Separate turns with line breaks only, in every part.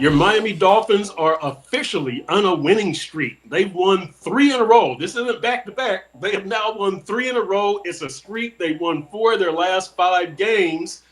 Your Miami Dolphins are officially on a winning streak. They've won 3 in a row. This isn't back to back. They have now won 3 in a row. It's a streak. They won 4 of their last 5 games,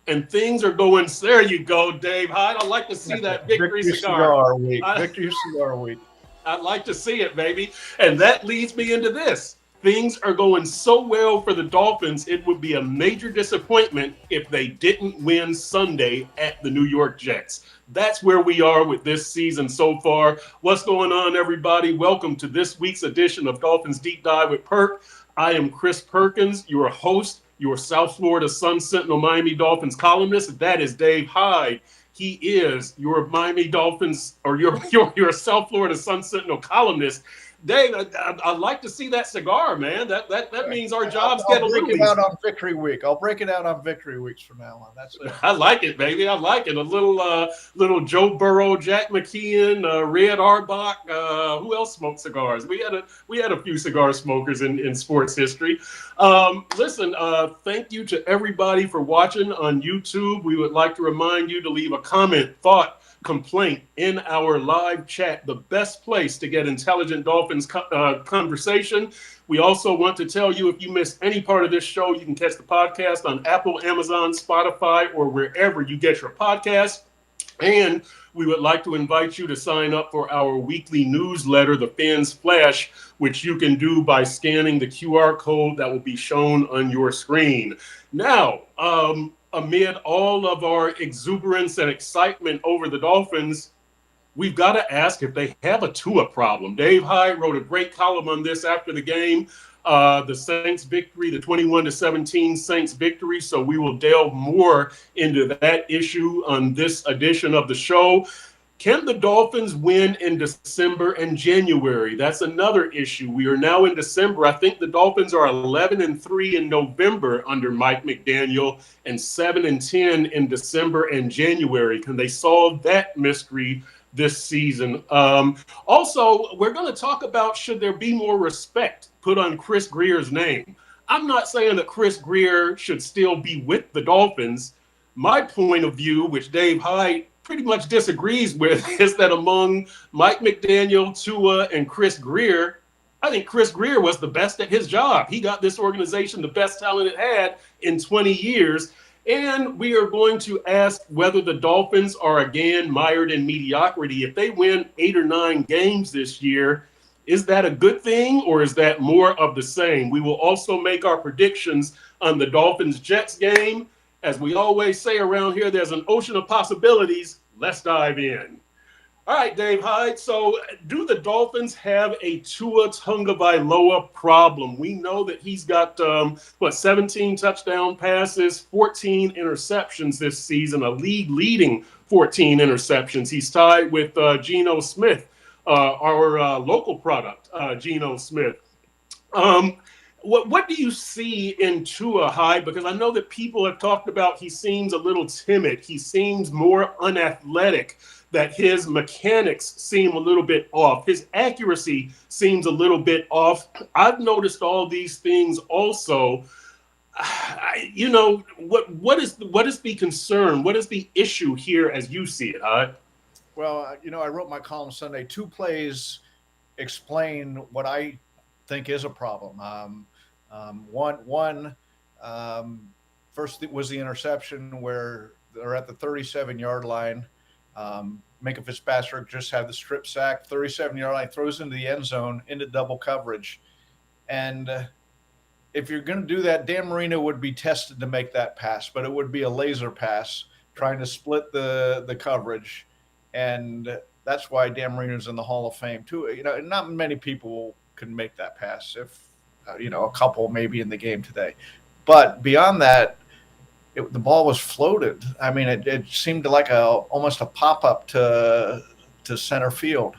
and things are going. There you go, Dave Hyde. I'd like to see that victory
Victory
cigar.
Cigar Week.
I,
Victory Cigar Week.
I'd like to see it, baby. And that leads me into this. Things are going so well for the Dolphins, it would be a major disappointment if they didn't win Sunday at the New York Jets. That's where we are with this season so far. What's going on, everybody? Welcome to this week's edition of Dolphins Deep Dive with Perk. I am Chris Perkins, your host, your South Florida Sun Sentinel Miami Dolphins columnist. That is Dave Hyde. He is your Miami Dolphins or your South Florida Sun Sentinel columnist. Dave, I'd like to see that cigar, man. That means our jobs get a little easier.
I'll break it out on Victory Week. I'll break it out on Victory Weeks from now on. That's it.
I like it, baby. I like it. A little Joe Burrow, Jack McKeon, Red Auerbach. Who else smoked cigars? We had a few cigar smokers in sports history. Listen, thank you to everybody for watching on YouTube. We would like to remind you to leave a comment, thought, complaint in our live chat, the best place to get intelligent Dolphins conversation. We also want to tell you, if you missed any part of this show, you can catch the podcast on Apple, Amazon, Spotify, or wherever you get your podcasts. And we would like to invite you to sign up for our weekly newsletter, The Fans Flash, which you can do by scanning the QR code that will be shown on your screen. Now, amid all of our exuberance and excitement over the Dolphins, we've got to ask if they have a Tua problem. Dave Hyde wrote a great column on this after the game, the Saints victory, the 21-17 Saints victory. So we will delve more into that issue on this edition of the show. Can the Dolphins win in December and January? That's another issue. We are now in December. I think the Dolphins are 11-3 in November under Mike McDaniel and 7-10 in December and January. Can they solve that mystery this season? Also, we're going to talk about, should there be more respect put on Chris Greer's name? I'm not saying that Chris Greer should still be with the Dolphins. My point of view, which Dave Hyde pretty much disagrees with, is that among Mike McDaniel, Tua, and Chris Greer, I think Chris Greer was the best at his job. He got this organization the best talent it had in 20 years. And we are going to ask whether the Dolphins are again mired in mediocrity. If they win 8 or 9 games this year, is that a good thing or is that more of the same? We will also make our predictions on the Dolphins-Jets game. As we always say around here, there's an ocean of possibilities. Let's dive in. All right, Dave Hyde. So do the Dolphins have a Tua Tagovailoa problem? We know that he's got, 17 touchdown passes, 14 interceptions this season, a league-leading 14 interceptions. He's tied with Geno Smith, our local product, Geno Smith. What do you see in Tua, Hyde? Because I know that people have talked about he seems a little timid. He seems more unathletic, that his mechanics seem a little bit off. His accuracy seems a little bit off. I've noticed all these things also. What is the concern? What is the issue here as you see it, Hyde?
Well, I wrote my column Sunday. 2 plays explain what I think is a problem. First was the interception where they're at the 37-yard line. Minka Fitzpatrick just had the strip sack, 37-yard line, throws into the end zone, into double coverage. And if you're going to do that, Dan Marino would be tested to make that pass, but it would be a laser pass trying to split the coverage. And that's why Dan Marino's in the Hall of Fame too. Not many people can make that pass, if a couple maybe in the game today. But beyond that, the ball was floated. I mean, it seemed like almost a pop-up to center field.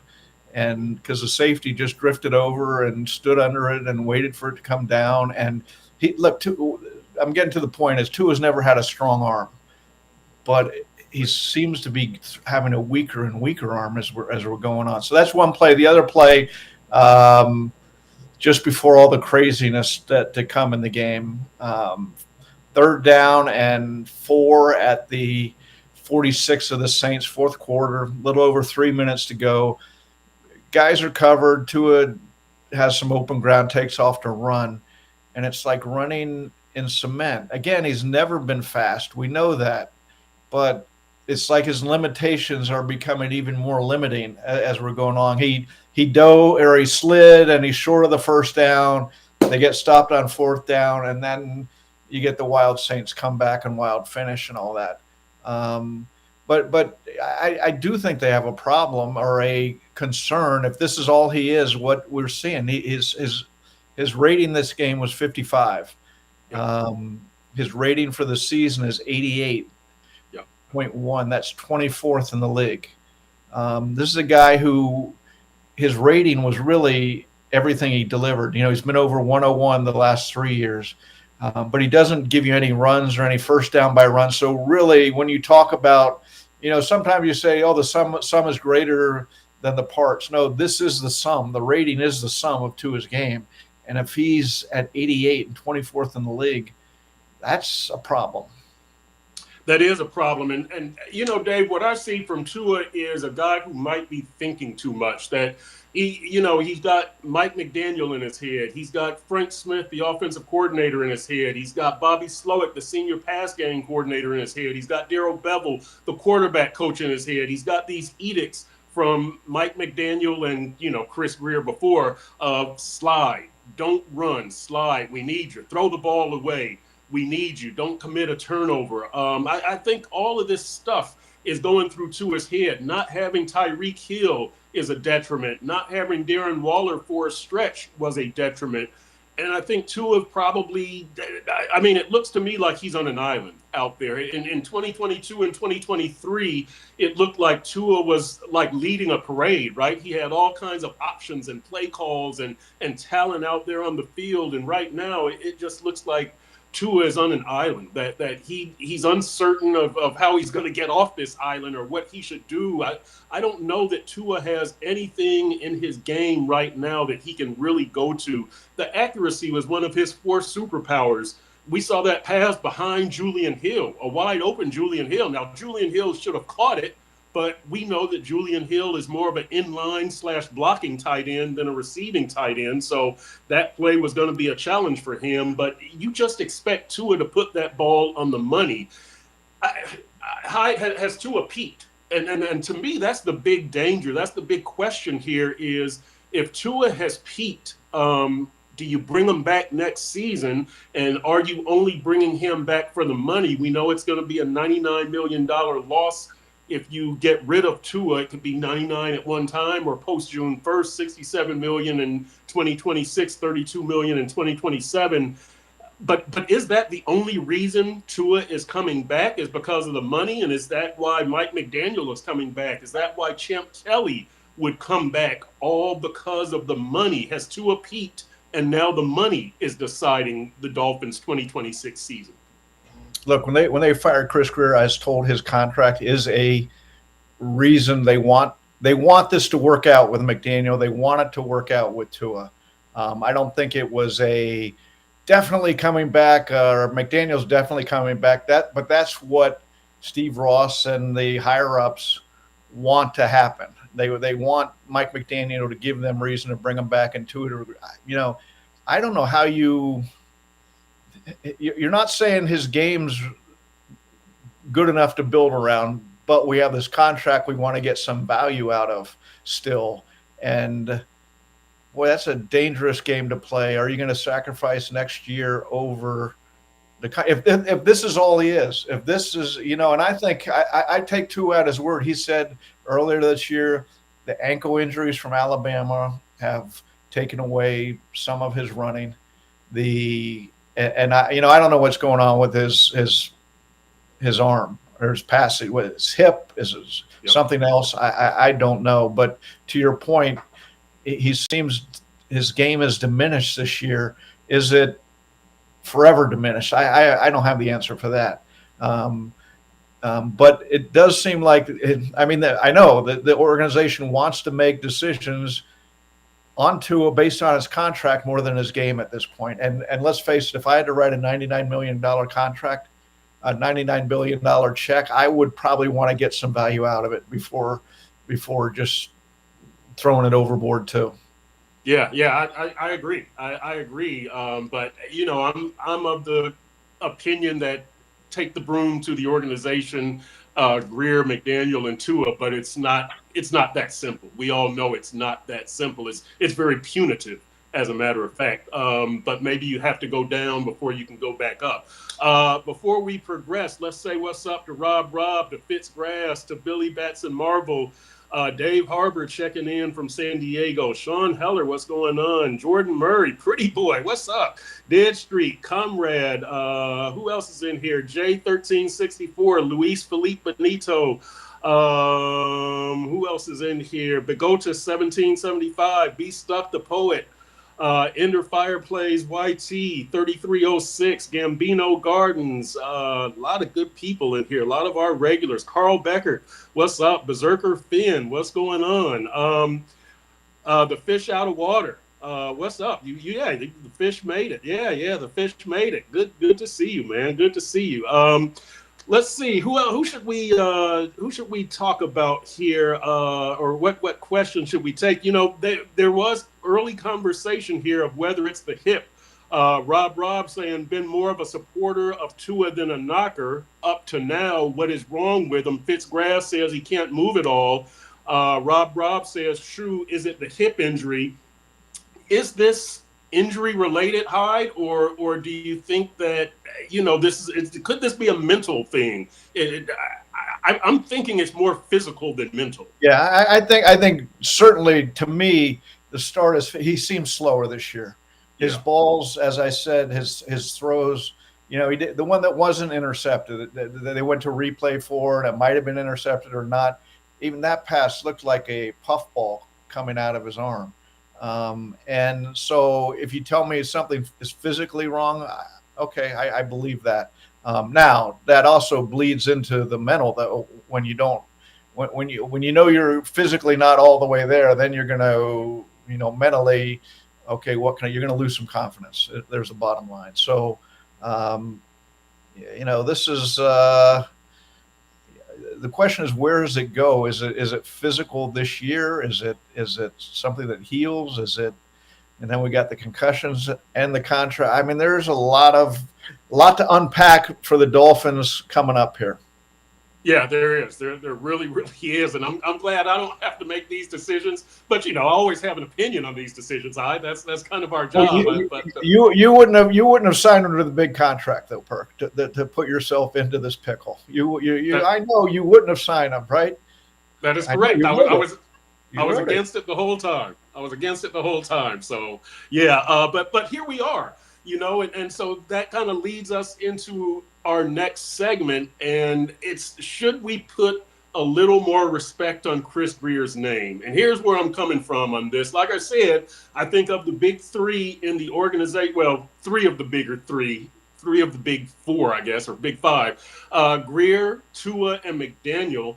And because the safety just drifted over and stood under it and waited for it to come down. And I'm getting to the point is Tua's never had a strong arm, but he seems to be having a weaker and weaker arm as we're going on. So that's one play. The other play, just before all the craziness to come in the game, 3rd down and 4 at the 46 of the Saints, fourth quarter, a little over 3 minutes to go. Guys are covered. Tua has some open ground, takes off to run, and it's like running in cement. Again, he's never been fast. We know that, but it's like his limitations are becoming even more limiting as we're going on. He dove or he slid and he's short of the first down. They get stopped on fourth down, and then you get the wild Saints comeback and wild finish and all that. But I do think they have a problem or a concern if this is all he is. What we're seeing, his rating this game was 55.
Yeah.
His rating for the season is 88.1.
Yeah.
That's 24th in the league. This is a guy who his rating was really everything he delivered. You know, he's been over 101 the last 3 years, but he doesn't give you any runs or any first down by run. So really, when you talk about, you know, sometimes you say, oh, the sum is greater than the parts. No, this is the sum. The rating is the sum of Tua's game. And if he's at 88 and 24th in the league, that's a problem.
That is a problem. And you know, Dave, what I see from Tua is a guy who might be thinking too much. That he's got Mike McDaniel in his head. He's got Frank Smith, the offensive coordinator, in his head. He's got Bobby Slowick, the senior pass game coordinator, in his head. He's got Darrell Bevel, the quarterback coach, in his head. He's got these edicts from Mike McDaniel and, you know, Chris Greer before of slide, don't run, slide, we need you, throw the ball away, we need you, don't commit a turnover. I think all of this stuff is going through Tua's head. Not having Tyreek Hill is a detriment. Not having Darren Waller for a stretch was a detriment. And I think Tua probably, I mean, it looks to me like he's on an island out there. In 2022 and 2023, it looked like Tua was like leading a parade, right? He had all kinds of options and play calls and talent out there on the field. And right now, it just looks like Tua is on an island, that he's uncertain of how he's going to get off this island or what he should do. I don't know that Tua has anything in his game right now that he can really go to. The accuracy was one of his 4 superpowers. We saw that pass behind Julian Hill, a wide open Julian Hill. Now, Julian Hill should have caught it, but we know that Julian Hill is more of an inline/blocking tight end than a receiving tight end. So that play was going to be a challenge for him. But you just expect Tua to put that ball on the money. Hyde has Tua peaked. And to me, that's the big danger. That's the big question here is if Tua has peaked, do you bring him back next season? And are you only bringing him back for the money? We know it's going to be a $99 million loss. If you get rid of Tua, it could be 99 at one time, or post June 1st, 67 million in 2026, 32 million in 2027. But is that the only reason Tua is coming back, is because of the money? And is that why Mike McDaniel is coming back? Is that why Champ Kelly would come back, all because of the money? Has Tua peaked, and now the money is deciding the Dolphins' 2026 season?
Look, when they fired Chris Greer, I was told his contract is a reason they want this to work out with McDaniel. They want it to work out with Tua. I don't think it was a definitely coming back or McDaniel's definitely coming back. But that's what Steve Ross and the higher ups want to happen. They want Mike McDaniel to give them reason to bring him back and Tua. You know, I don't know how you're not saying his game's good enough to build around, but we have this contract we want to get some value out of still. And boy, that's a dangerous game to play. Are you going to sacrifice next year over if this is all he is? If this is, you know, and I think I take Tua at his word. He said earlier this year the ankle injuries from Alabama have taken away some of his running. And I don't know what's going on with his arm or his passing, with his hip, something else. I don't know. But to your point, he seems his game is diminished this year. Is it forever diminished? I don't have the answer for that. But it does seem like I know that the organization wants to make decisions on Tua based on his contract more than his game at this point. And let's face it, if I had to write a $99 million contract, a $99 billion check, I would probably want to get some value out of it before just throwing it overboard too.
Yeah, I agree. I agree. But I'm of the opinion that take the broom to the organization, Greer, McDaniel, and Tua. But it's not that simple. We all know it's not that simple. It's very punitive, as a matter of fact. But maybe you have to go down before you can go back up. Before we progress, let's say what's up to Rob, to Fitzgrass, to Billy Batson Marvel. Dave Harbor checking in from San Diego. Sean Heller, what's going on? Jordan Murray, pretty boy, what's up? Dead Street, Comrade. Who else is in here? J1364, Luis Felipe Benito. Who else is in here? Bigota 1775, B Stuff the Poet. Ender Fireplays, YT 3306, Gambino Gardens. A lot of good people in here. A lot of our regulars. Carl Becker, what's up? Berserker Finn, what's going on? The fish out of water. What's up? The fish made it. Yeah, the fish made it. Good to see you, man. Good to see you. Let's see who should we talk about here, or what question should we take? There was early conversation here of whether it's the hip. Rob saying been more of a supporter of Tua than a knocker up to now. What is wrong with him? Fitzgrass says he can't move at all. Rob says, true, is it the hip injury? Is this injury related, Hyde, or do you think that could this be a mental thing? I'm thinking it's more physical than mental.
Yeah, I think certainly to me the start is he seems slower this year. His balls, as I said, his throws. He did the one that wasn't intercepted. They went to replay for, and it might have been intercepted or not. Even that pass looked like a puffball coming out of his arm. And so if you tell me something is physically wrong, okay, I believe that. Now that also bleeds into the mental, that when you know you're physically not all the way there, then you're going to, mentally, okay, you're going to lose some confidence. There's the bottom line. So, this is, the question is, where does it go? Is it physical this year? Is it something that heals? And then we got the concussions and the contract. I mean, there's a lot to unpack for the Dolphins coming up here.
Yeah, there is. There really, really is, and I'm glad I don't have to make these decisions. But I always have an opinion on these decisions. That's kind of our job.
You wouldn't have signed under the big contract though, Perk, to put yourself into this pickle. I know you wouldn't have signed them, right?
That is correct. I was against it the whole time. So yeah, but here we are. And so that kind of leads us into our next segment, and it's, should we put a little more respect on Chris Greer's name? And here's where I'm coming from on this. Like I said, I think of the big three in the organization, well, three of the big four, I guess, or big five, Greer, Tua, and McDaniel.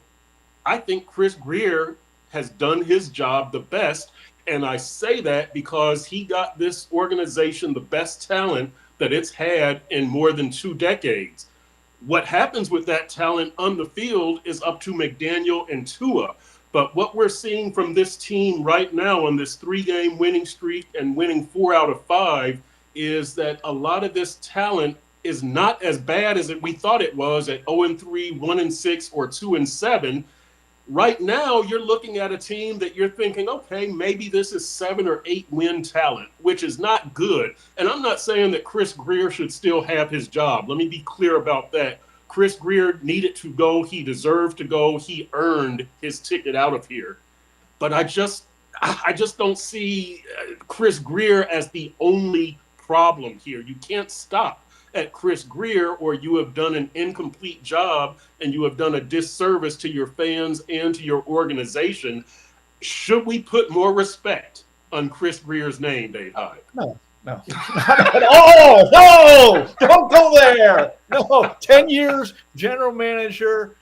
I think Chris Greer has done his job the best. And I say that because he got this organization the best talent that it's had in more than 2 decades. What happens with that talent on the field is up to McDaniel and Tua. But what we're seeing from this team right now on this 3-game winning streak and winning 4 out of 5 is that a lot of this talent is not as bad as we thought it was at 0-3, 1-6, or 2-7. Right now, you're looking at a team that you're thinking, okay, maybe this is 7 or 8 win talent, which is not good. And I'm not saying that Chris Greer should still have his job. Let me be clear about that. Chris Greer needed to go. He deserved to go. He earned his ticket out of here. But I just don't see Chris Greer as the only problem here. You can't stop at Chris Greer, or you have done an incomplete job and you have done a disservice to your fans and to your organization. Should we put more respect on Chris Greer's name, Dave Hyde?
No. Not at all. No, don't go there. No, 10 years, general manager.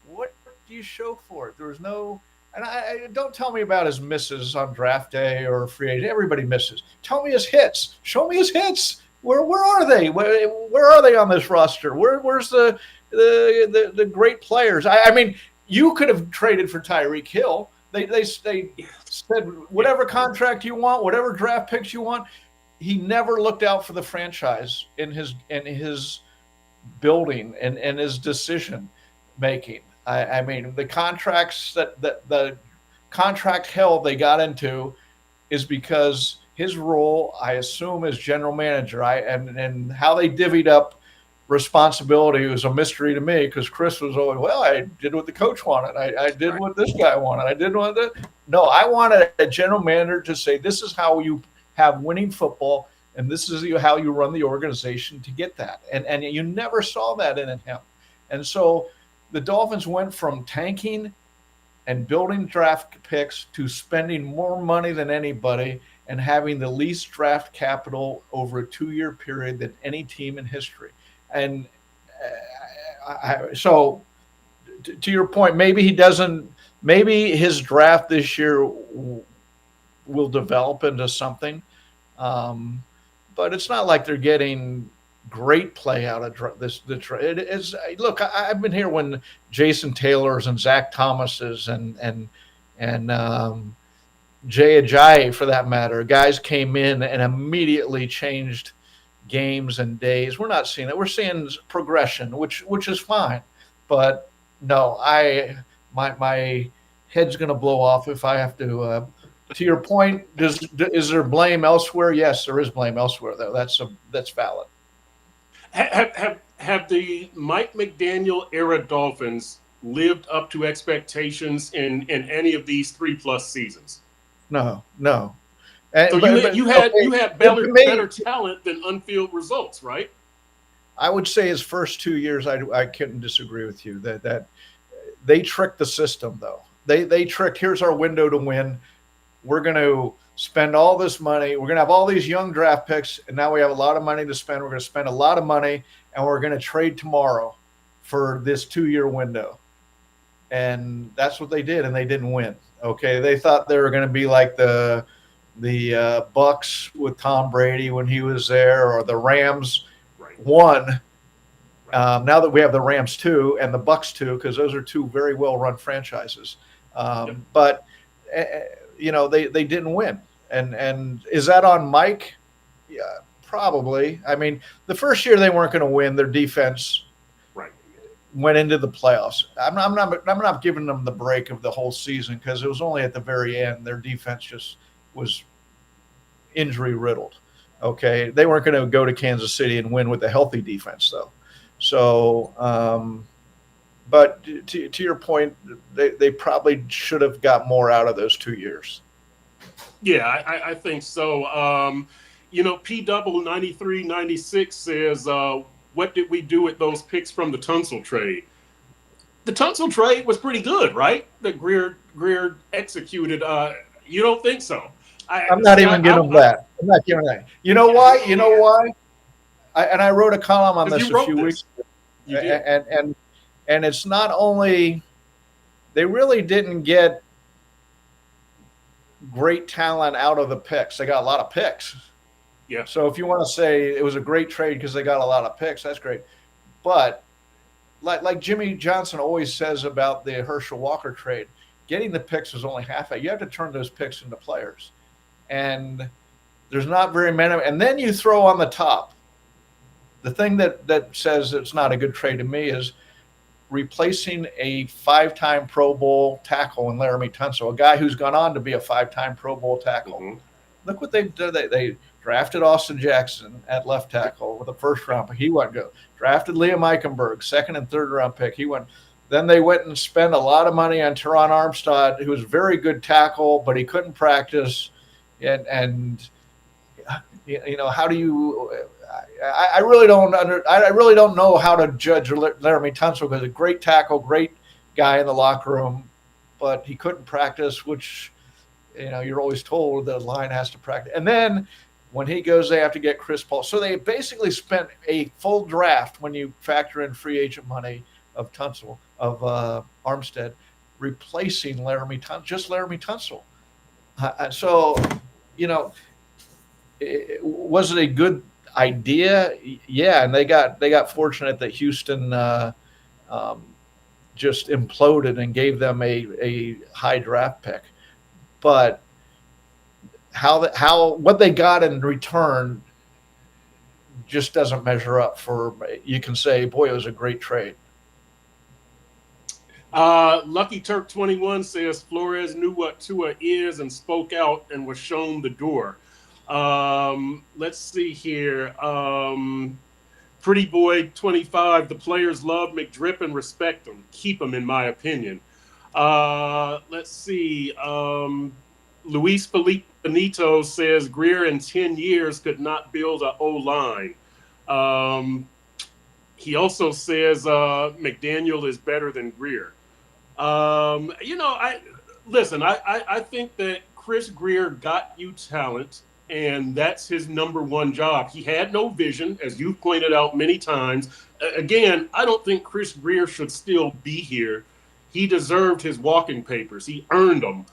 What do you show for it? There was no, and I don't tell me about his misses on draft day or free agent. Everybody misses. Tell me his hits. Show me his hits. Where are they? Where are they on this roster? Where's the great players? I mean, you could have traded for Tyreek Hill. They said whatever contract you want, whatever draft picks you want. He never looked out for the franchise in his building and his decision making. I mean, the contracts that the contract hell they got into is because his role, I assume, as general manager, and how they divvied up responsibility was a mystery to me because Chris was always, well, I did what the coach wanted. I did what this guy wanted. I did what the no. I wanted a general manager to say, this is how you have winning football, and this is how you run the organization to get that. And you never saw that in him. And so the Dolphins went from tanking and building draft picks to spending more money than anybody and having the least draft capital over a 2-year period than any team in history. And so to your point, maybe his draft this year will develop into something. But it's not like they're getting great play out of this. It is. Look, I've been here when Jason Taylor's and Zach Thomas's and Jay Ajayi, for that matter, guys came in and immediately changed games and days. We're not seeing it. We're seeing progression, which is fine. But no, my head's going to blow off if I have to. To your point, is there blame elsewhere? Yes, there is blame elsewhere, though. That's valid.
Have the Mike McDaniel era Dolphins lived up to expectations in any of these 3+ seasons?
No.
So you had better talent than on-field results, right?
I would say his first 2 years, I couldn't disagree with you that they tricked the system, though. They tricked. Here's our window to win. We're going to spend all this money. We're going to have all these young draft picks, and now we have a lot of money to spend. We're going to spend a lot of money, and we're going to trade tomorrow for this 2-year window. And that's what they did, and they didn't win. Okay, they thought they were going to be like the Bucks with Tom Brady when he was there, or the Rams won. Now that we have the Rams 2 and the Bucks 2, because those are 2 very well-run franchises. But they didn't win. And is that on Mike? Yeah, probably. I mean, the first year they weren't going to win. Their defense went into the playoffs. I'm not giving them the break of the whole season because it was only at the very end. Their defense just was injury riddled. Okay, they weren't going to go to Kansas City and win with a healthy defense, though. So, but to your point, they probably should have got more out of those 2 years.
Yeah, I think so. P-Double 9396 says, what did we do with those picks from the Tunsil trade? The Tunsil trade was pretty good, right? That Greer executed. You don't think so?
I'm not even giving that. I'm not giving that. You know why? You know why? I wrote a column on this a few weeks ago. And it's not only they really didn't get great talent out of the picks. They got a lot of picks.
Yeah.
So if you want to say it was a great trade because they got a lot of picks, that's great. But like Jimmy Johnson always says about the Herschel Walker trade, getting the picks was only half it. You have to turn those picks into players. And there's not very many. And then you throw on the top. The thing that says it's not a good trade to me is replacing a 5-time Pro Bowl tackle in Laramie Tunsil, a guy who's gone on to be a 5-time Pro Bowl tackle. Mm-hmm. Look what they've done. They drafted Austin Jackson at left tackle with a first-round pick. He wouldn't go. Drafted Liam Eichenberg, 2nd and 3rd-round pick. He went. Then they went and spent a lot of money on Teron Armstead, who was a very good tackle, but he couldn't practice. And how do you? I really don't know how to judge Laramie Tunsil because a great tackle, great guy in the locker room, but he couldn't practice, which you're always told the line has to practice. And then when he goes, they have to get Chris Paul. So they basically spent a full draft when you factor in free agent money of Tunsil, of Armstead, replacing Laramie Tunsil. So, was it a good? idea, yeah, and they got fortunate that Houston um, just imploded and gave them a high draft pick. But how what they got in return just doesn't measure up for. You can say, boy, it was a great trade.
Lucky Turk 21 says Flores knew what Tua is and spoke out and was shown the door. Let's see here. Pretty Boy 25, the players love McDrip and respect him. Keep him, in my opinion. Let's see. Luis Felipe Benito says Greer in 10 years could not build an O-line. He also says McDaniel is better than Greer. I think that Chris Greer got you talent, and that's his number one job. He had no vision, as you pointed out many times. Again, I don't think Chris Greer should still be here. He deserved his walking papers. He earned them.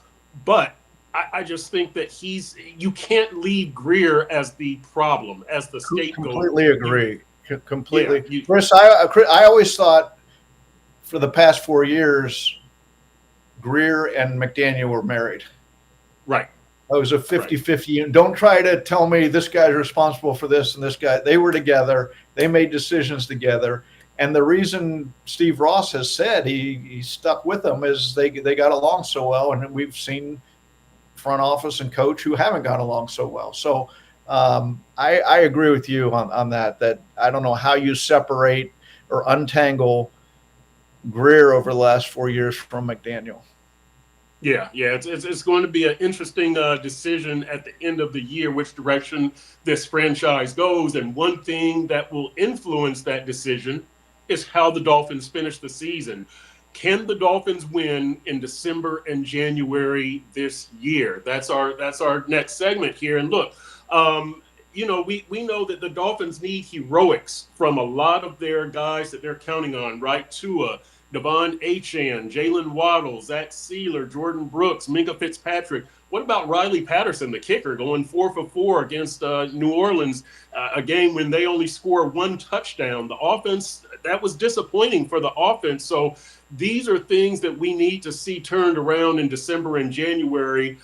But I just think that you can't leave Greer as the problem, as the scapegoat.
Completely agree. Completely.
Yeah,
Chris, I always thought for the past 4 years, Greer and McDaniel were married.
Right.
It was a 50-50. And don't try to tell me this guy's responsible for this and this guy. They were together. They made decisions together. And the reason Steve Ross has said he stuck with them is they got along so well. And we've seen front office and coach who haven't got along so well. So I agree with you on that I don't know how you separate or untangle Greer over the last 4 years from McDaniel.
Yeah, it's going to be an interesting decision at the end of the year, which direction this franchise goes. And one thing that will influence that decision is how the Dolphins finish the season. Can the Dolphins win in December and January this year? That's our next segment here. And look, we know that the Dolphins need heroics from a lot of their guys that they're counting on, right? Tua, Devon Achane, Jalen Waddle, Zach Sealer, Jordan Brooks, Minkah Fitzpatrick. What about Riley Patterson, the kicker, going 4 for 4 against New Orleans, a game when they only score one touchdown? The offense, that was disappointing for the offense. So these are things that we need to see turned around in December and January.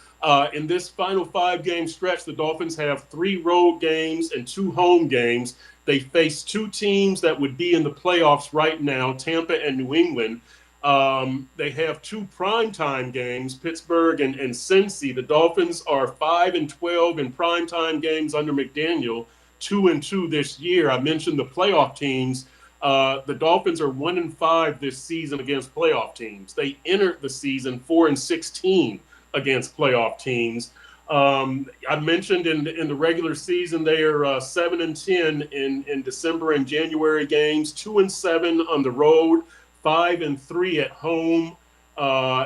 In this final 5-game stretch, the Dolphins have 3 road games and 2 home games. They face 2 teams that would be in the playoffs right now, Tampa and New England. They have 2 primetime games, Pittsburgh and Cincy. The Dolphins are 5-12 in primetime games under McDaniel, 2-2 this year. I mentioned the playoff teams. The Dolphins are 1-5 this season against playoff teams. They entered the season 4-16 against playoff teams. I mentioned in the regular season they are 7-10 in December and January games, 2-7 on the road, 5-3 at home.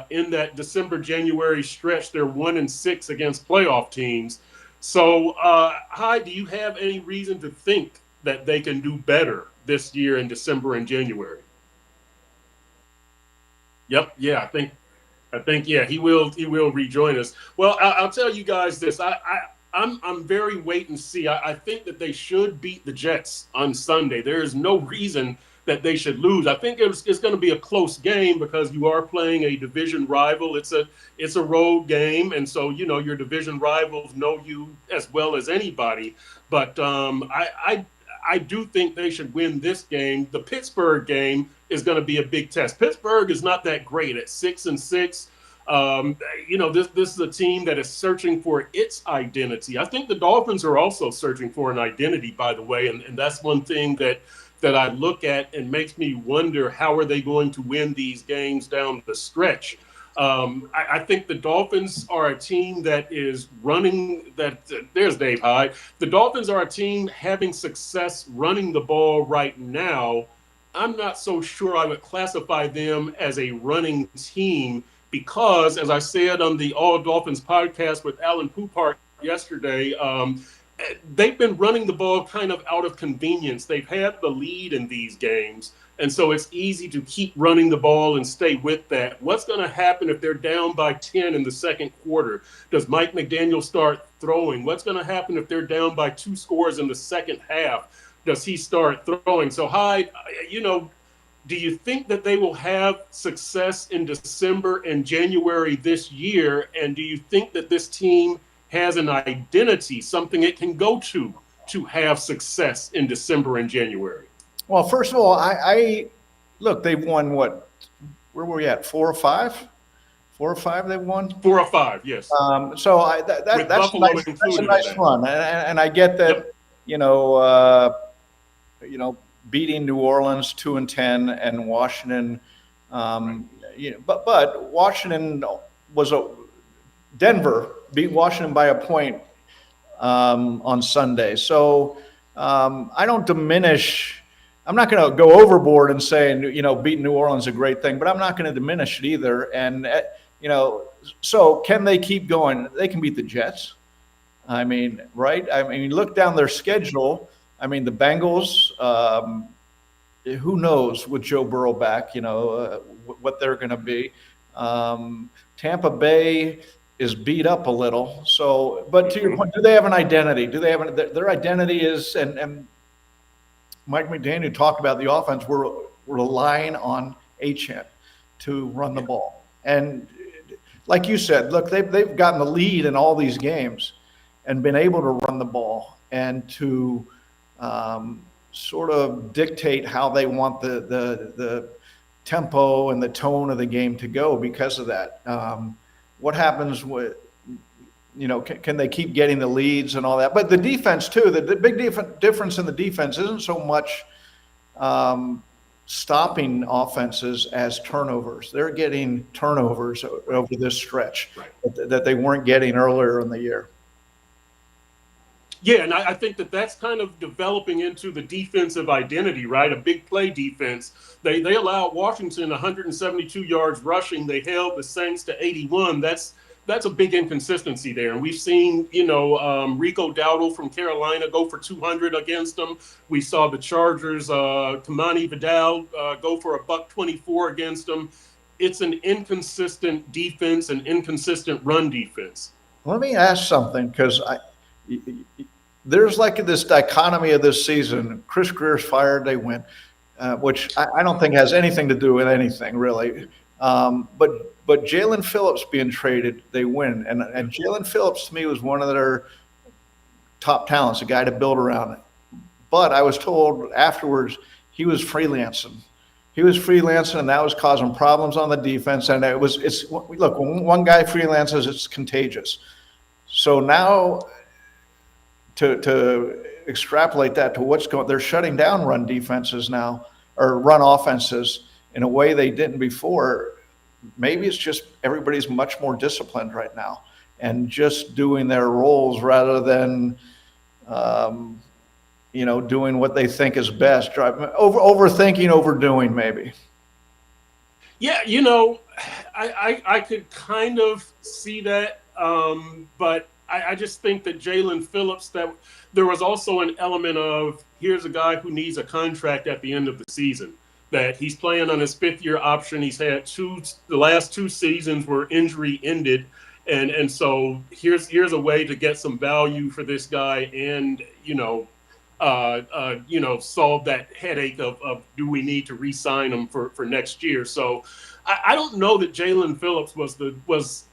In that December-January stretch, they're 1-6 against playoff teams. So, Hyde, do you have any reason to think that they can do better this year in December and January? Yep. Yeah, I think he will rejoin us. Well, I'll tell you guys this. I'm very wait and see. I think that they should beat the Jets on Sunday. There is no reason that they should lose. I think it's going to be a close game because you are playing a division rival. It's a road game, and so your division rivals know you as well as anybody. But I do think they should win this game. The Pittsburgh game is going to be a big test. Pittsburgh is not that great at 6-6. This is a team that is searching for its identity. I think the Dolphins are also searching for an identity, by the way, and that's one thing that I look at and makes me wonder how are they going to win these games down the stretch. I think the Dolphins are a team that is running that. There's Dave Hyde. The Dolphins are a team having success running the ball right now. I'm not so sure I would classify them as a running team because, as I said on the All Dolphins podcast with Alan Poupart yesterday, they've been running the ball kind of out of convenience. They've had the lead in these games. And so it's easy to keep running the ball and stay with that. What's going to happen if they're down by 10 in the second quarter? Does Mike McDaniel start throwing? What's going to happen if they're down by 2 scores in the second half? Does he start throwing? So Hyde, do you think that they will have success in December and January this year? And do you think that this team has an identity, something it can go to have success in December and January?
Well, first of all, I look, they've won what? Where were we at? 4 or 5? 4 or 5 they've won?
4 or 5, yes.
So that's a nice run. And I get that, yep. Beating New Orleans 2-10 and Washington, but Washington Denver beat Washington by a point on Sunday. So I don't diminish. I'm not going to go overboard and saying beating New Orleans is a great thing, but I'm not going to diminish it either. And so can they keep going? They can beat the Jets. I mean, right? I mean, look down their schedule. I mean, the Bengals, who knows with Joe Burrow back, what they're going to be. Tampa Bay is beat up a little. So, but to your point, do they have an identity? Do they have their identity is, and Mike McDaniel talked about the offense, we're relying on Achane to run the ball. And like you said, look, they've gotten the lead in all these games and been able to run the ball and to sort of dictate how they want the tempo and the tone of the game to go because of that. What happens with, can they keep getting the leads and all that? But the defense too, the big difference in the defense isn't so much stopping offenses as turnovers. They're getting turnovers over this stretch that they weren't getting earlier in the year.
Yeah, and I think that's kind of developing into the defensive identity, right? A big play defense. They allowed Washington 172 yards rushing. They held the Saints to 81. That's a big inconsistency there. And we've seen, Rico Dowdle from Carolina go for 200 against them. We saw the Chargers, Kamani Vidal go for $124 against them. It's an inconsistent defense, an inconsistent run defense.
Let me ask something, because there's like this dichotomy of this season. Chris Greer's fired, they win, which I don't think has anything to do with anything really. But Jalen Phillips being traded, they win. And Jalen Phillips to me was one of their top talents, a guy to build around. But I was told afterwards he was freelancing. And that was causing problems on the defense. And look, when one guy freelances, it's contagious. So now to extrapolate that to what's going, they're shutting down run defenses now, or run offenses in a way they didn't before. Maybe it's just everybody's much more disciplined right now and just doing their roles rather than, doing what they think is best. Overthinking, overdoing, maybe.
Yeah, I could kind of see that, but I just think that Jalen Phillips, that there was also an element of, here's a guy who needs a contract at the end of the season, that he's playing on his 5th-year option. He's had the last 2 seasons were injury ended. And so here's a way to get some value for this guy and, solve that headache of do we need to re-sign him for next year. So I don't know that Jalen Phillips was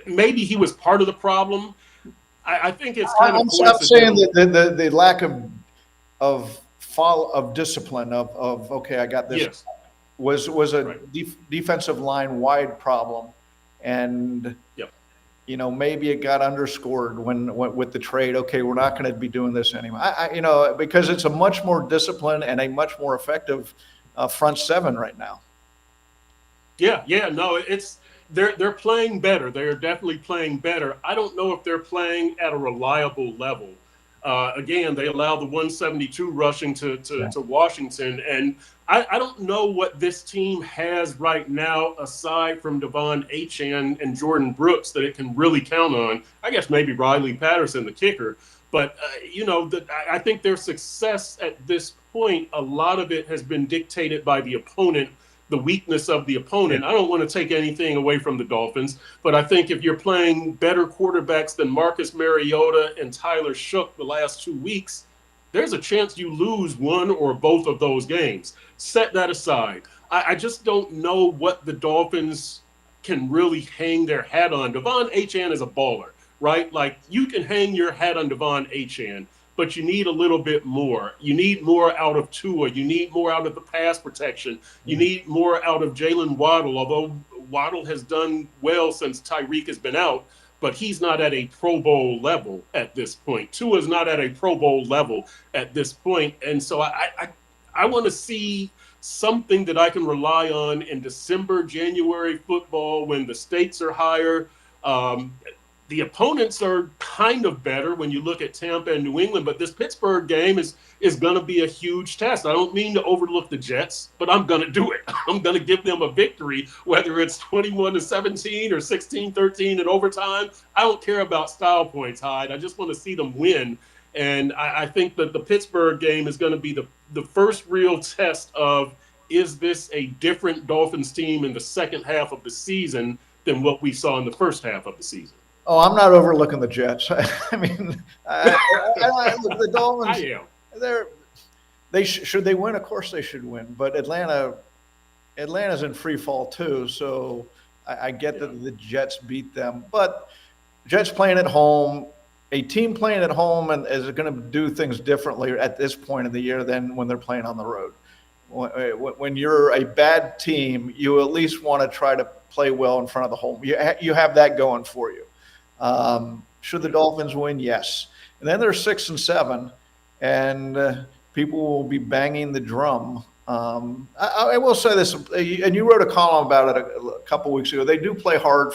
maybe he was part of the problem. I think it's kind of
I'm saying that the lack of discipline of okay, I got this.
Yes.
Was a defensive line wide problem, and maybe it got underscored when with the trade. Okay, we're not going to be doing this anymore. Because it's a much more disciplined and a much more effective front seven right now.
Yeah, no, they're playing better. They're definitely playing better. I don't know if they're playing at a reliable level. Again, they allowed the 172 rushing to Washington, and I don't know what this team has right now aside from Devon Achane and Jordan Brooks that it can really count on. I guess maybe Riley Patterson, the kicker. But, I think their success at this point, a lot of it has been dictated by the opponent, the weakness of the
Yeah.
opponent. I don't want to take anything away from the Dolphins, but I think if you're playing better quarterbacks than Marcus Mariota and Tyler Shook the last 2 weeks, there's a chance you lose one or both of those games. Set that aside. I just don't know what the Dolphins can really hang their hat on. Devon Achane is a baller, right? Like, you can hang your hat on Devon Achane, but you need a little bit more. You need more out of Tua. You need more out of the pass protection. You need more out of Jalen Waddle, although Waddle has done well since Tyreek has been out, but he's not at a Pro Bowl level at this point. Tua's not at a Pro Bowl level at this point. And so I want to see something that I can rely on in December, January football when the stakes are higher. The opponents are kind of better when you look at Tampa and New England, but this Pittsburgh game is going to be a huge test. I don't mean to overlook the Jets, but I'm going to do it. I'm going to give them a victory, whether it's 21-17 or 16-13 in overtime. I don't care about style points, Hyde. I just want to see them win. And I think that the Pittsburgh game is going to be the first real test of, is this a different Dolphins team in the second half of the season than what we saw in the first half of the season?
Oh, I'm not overlooking the Jets. I mean, the Dolphins.
I am.
Should they win? Of course they should win. But Atlanta's in free fall too. So I get that the Jets beat them, but Jets playing at home, a team playing at home, and is going to do things differently at this point of the year than when they're playing on the road. When you're a bad team, you at least want to try to play well in front of the home. You have that going for you. Should the Dolphins win? Yes. And then they're 6-7, and people will be banging the drum. I will say this, and you wrote a column about it a couple weeks ago. They do play hard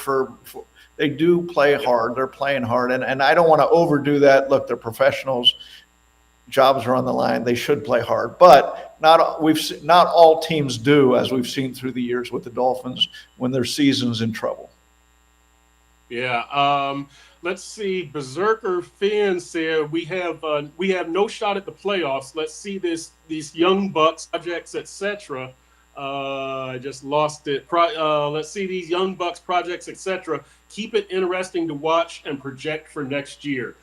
they do play hard. They're playing hard, and I don't want to overdo that. Look, they're professionals. Jobs are on the line. They should play hard, but not all teams do, as we've seen through the years with the Dolphins when their season's in trouble.
Yeah. Let's see. Berserker Finn said we have no shot at the playoffs. Let's see these young bucks projects, etc. I just lost it. Let's see these young bucks projects, etc. Keep it interesting to watch and project for next year.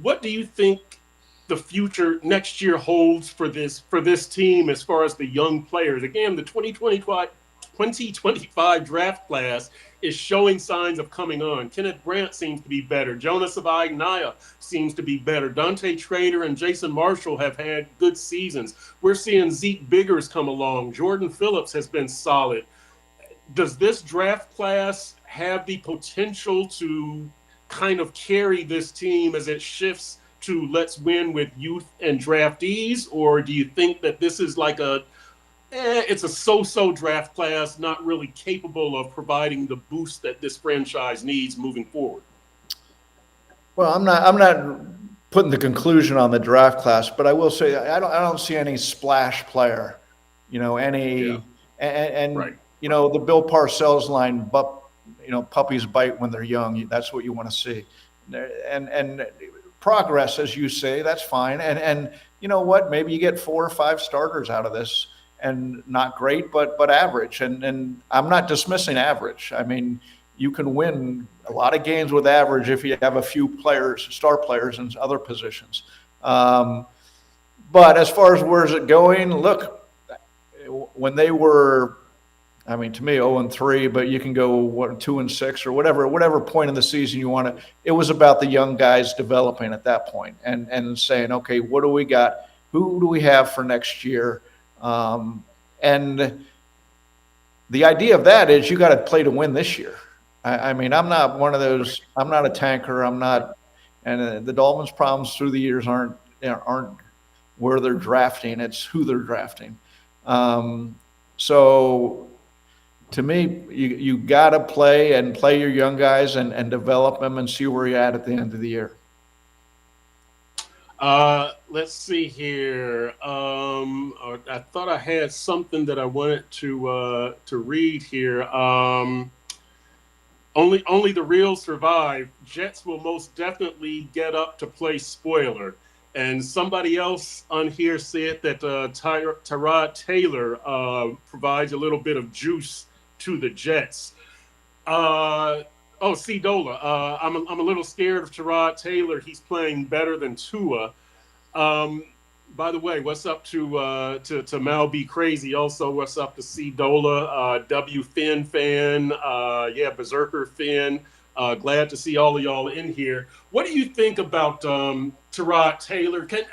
What do you think the future next year holds for this team as far as the young players? Again, the 2025 draft class is showing signs of coming on. Kenneth Grant seems to be better. Jonas Savaignaya seems to be better. Dante Trader and Jason Marshall have had good seasons. We're seeing Zeke Biggers come along. Jordan Phillips has been solid. Does this draft class have the potential to kind of carry this team as it shifts to let's win with youth and draftees? Or do you think that this is like it's a so-so draft class, not really capable of providing the boost that this franchise needs moving forward?
Well, I'm not putting the conclusion on the draft class, but I will say I don't see any splash player, and
Right.
The Bill Parcells line, but puppies bite when they're young. That's what you want to see, and progress, as you say, that's fine. And you know what? Maybe you get 4 or 5 starters out of this. And not great, but average. And I'm not dismissing average. I mean, you can win a lot of games with average if you have a few star players in other positions. But as far as where's it going, look, when they were, to me, 0-3, but you can go 2-6 or whatever point in the season you want to. It was about the young guys developing at that point and saying, okay, what do we got? Who do we have for next year? And the idea of that is you got to play to win this year. I'm not one of those. I'm not a tanker. I'm not. And the Dolphins' problems through the years aren't where they're drafting. It's who they're drafting. So to me, you got to play your young guys and develop them and see where you're at the end of the year.
Let's see here. I thought I had something that I wanted to read here. Only the real survive. Jets will most definitely get up to play spoiler. And somebody else on here said that Tyrod Taylor provides a little bit of juice to the Jets. Uh, C. Dola. I'm a little scared of Tyrod Taylor. He's playing better than Tua. Um, by the way, what's up to Mal B Crazy? Also, what's up to C Dola, W Finn fan, yeah, Berserker Finn. Glad to see all of y'all in here. What do you think about Tyrod Taylor? Can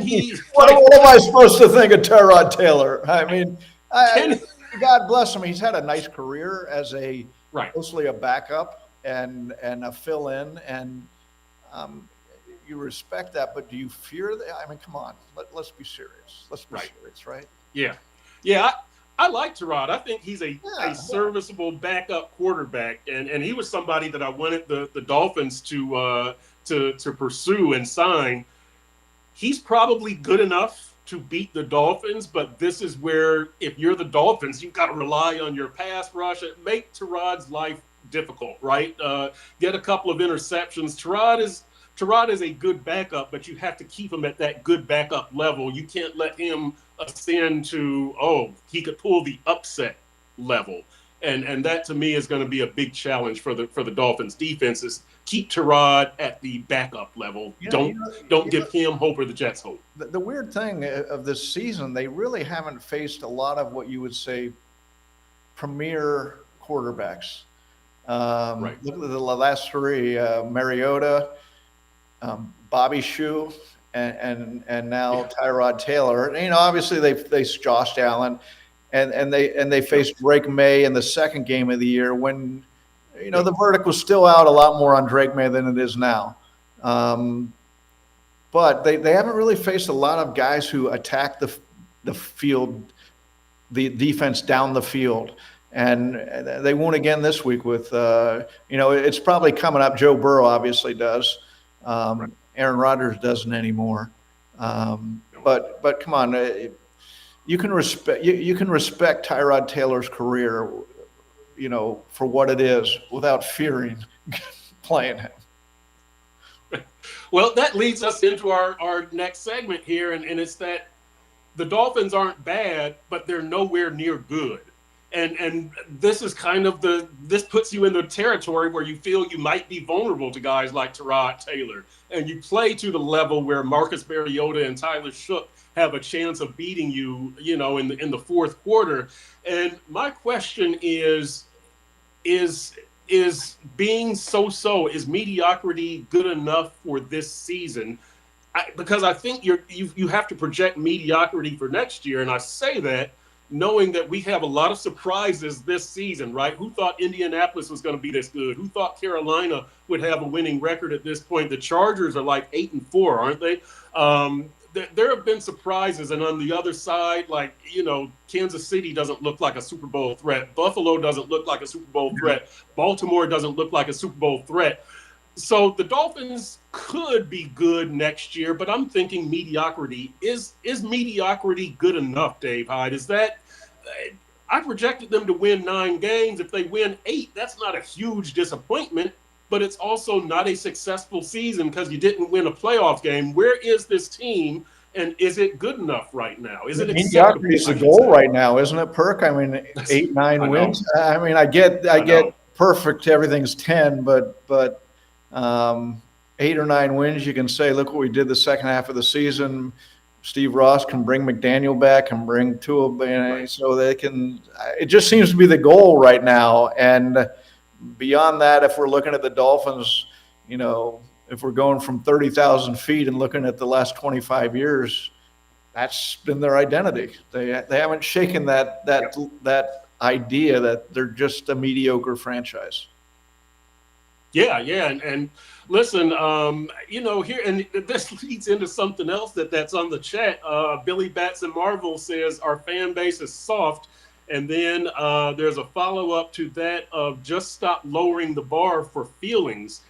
he like?
What am I supposed to think of Tyrod Taylor? I mean,
Can
God bless him. He's had a nice career as a
right?
mostly a backup and a fill in, and um, you respect that. But do you fear that? I mean, come on, let's be serious. Let's be
Right.
serious, right?
Yeah, yeah. I like Tyrod. I think he's
Yeah,
a serviceable backup quarterback, and he was somebody that I wanted the Dolphins to pursue and sign. He's probably good enough to beat the Dolphins, but this is where if you're the Dolphins, you've got to rely on your pass rush. It make Tyrod's life difficult, right? Get a couple of interceptions. Tyrod is a good backup, but you have to keep him at that good backup level. You can't let him ascend to he could pull the upset level. And that to me is going to be a big challenge for the Dolphins defenses. Keep Tyrod at the backup level.
you know, you
Don't give him hope or the Jets hope.
the weird thing of this season, they really haven't faced a lot of what you would say premier quarterbacks.
Right.
Look at the last three: Mariota, Bobby Shue, and now
Yeah.
Tyrod Taylor. And, obviously they faced Josh Allen, and they faced Drake May in the second game of the year when the verdict was still out a lot more on Drake May than it is now. But they haven't really faced a lot of guys who attack the field, the defense down the field. And they won't again this week with, it's probably coming up. Joe Burrow obviously does. Aaron Rodgers doesn't anymore. But come on, you can respect Tyrod Taylor's career, for what it is without fearing playing him.
Well, that leads us into our next segment here, and it's that the Dolphins aren't bad, but they're nowhere near good. And this is kind of this puts you in the territory where you feel you might be vulnerable to guys like Tyrod Taylor. And you play to the level where Marcus Mariota and Tyler Shook have a chance of beating you, in the fourth quarter. And my question is being so-so, is mediocrity good enough for this season? Because I think you have to project mediocrity for next year, and I say that knowing that we have a lot of surprises this season, right? Who thought Indianapolis was going to be this good? Who thought Carolina would have a winning record at this point? The Chargers are like 8-4, aren't they? There have been surprises, and on the other side, Kansas City doesn't look like a Super Bowl threat. Buffalo doesn't look like a Super Bowl threat. Baltimore doesn't look like a Super Bowl threat. So the Dolphins could be good next year, but I'm thinking mediocrity. Is mediocrity good enough, Dave Hyde? Is that I projected them to win 9 games. If they win 8, that's not a huge disappointment, but it's also not a successful season because you didn't win a playoff game. Where is this team, and is it good enough right now? Is it acceptable?
Mediocrity is the goal right now, isn't it, Perk? I mean, 8, 9 wins. I mean, I get perfect. Everything's 10, but 8 or 9 wins, you can say, look what we did the second half of the season. Steve Ross can bring McDaniel back and bring Tua, so they can. It just seems to be the goal right now. And beyond that, if we're looking at the Dolphins, if we're going from 30,000 feet and looking at the last 25 years, that's been their identity. They haven't shaken that idea that they're just a mediocre franchise.
Yeah, and listen, here, and this leads into something else that's on the chat. Billy Batson Marvel says our fan base is soft, and then there's a follow up to that of just stop lowering the bar for feelings.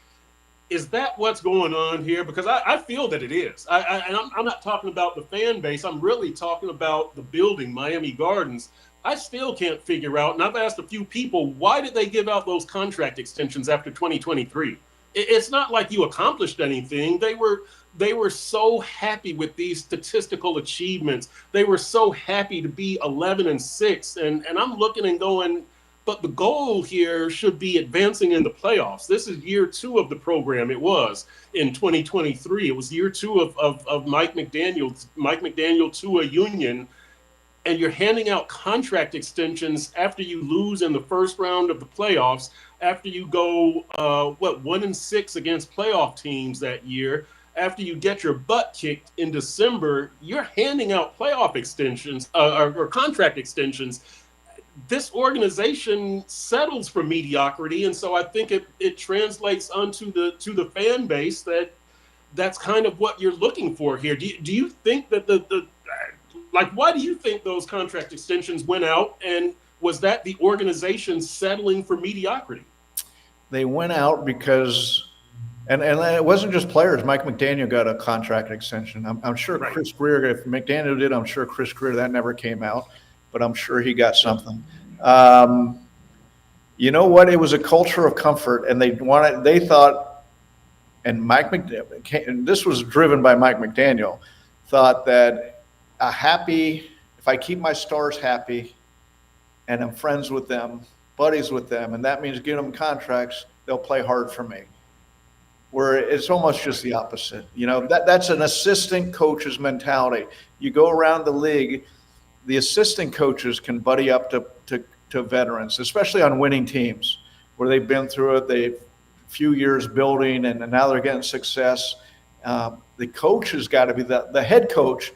Is that what's going on here? Because I feel that it is. And I'm not talking about the fan base. I'm really talking about the building, Miami Gardens. I still can't figure out, and I've asked a few people, why did they give out those contract extensions after 2023? It's not like you accomplished anything. They were so happy with these statistical achievements. They were so happy to be 11-6, and I'm looking and going, but the goal here should be advancing in the playoffs. This is year 2 of the program. It was in 2023. It was year 2 of Mike McDaniel to a union, and you're handing out contract extensions after you lose in the first round of the playoffs, after you go 1-6 against playoff teams that year, after you get your butt kicked in December. You're handing out playoff extensions or contract extensions. This organization settles for mediocrity, and so I think it translates onto the fan base that's kind of what you're looking for here. Do you think that the like, why do you think those contract extensions went out, and was that the organization settling for mediocrity?
They went out because, and it wasn't just players. Mike McDaniel got a contract extension. I'm sure
Right.
Chris Greer, if McDaniel did, I'm sure Chris Greer, that never came out, but I'm sure he got something. You know what? It was a culture of comfort, and they thought, and and this was driven by Mike McDaniel, thought that if I keep my stars happy and I'm friends with them, buddies with them, and that means giving them contracts, they'll play hard for me. Where it's almost just the opposite. That's an assistant coach's mentality. You go around the league, the assistant coaches can buddy up to veterans, especially on winning teams where they've been through it. They've few years building, and now they're getting success. The coach has got to be the head coach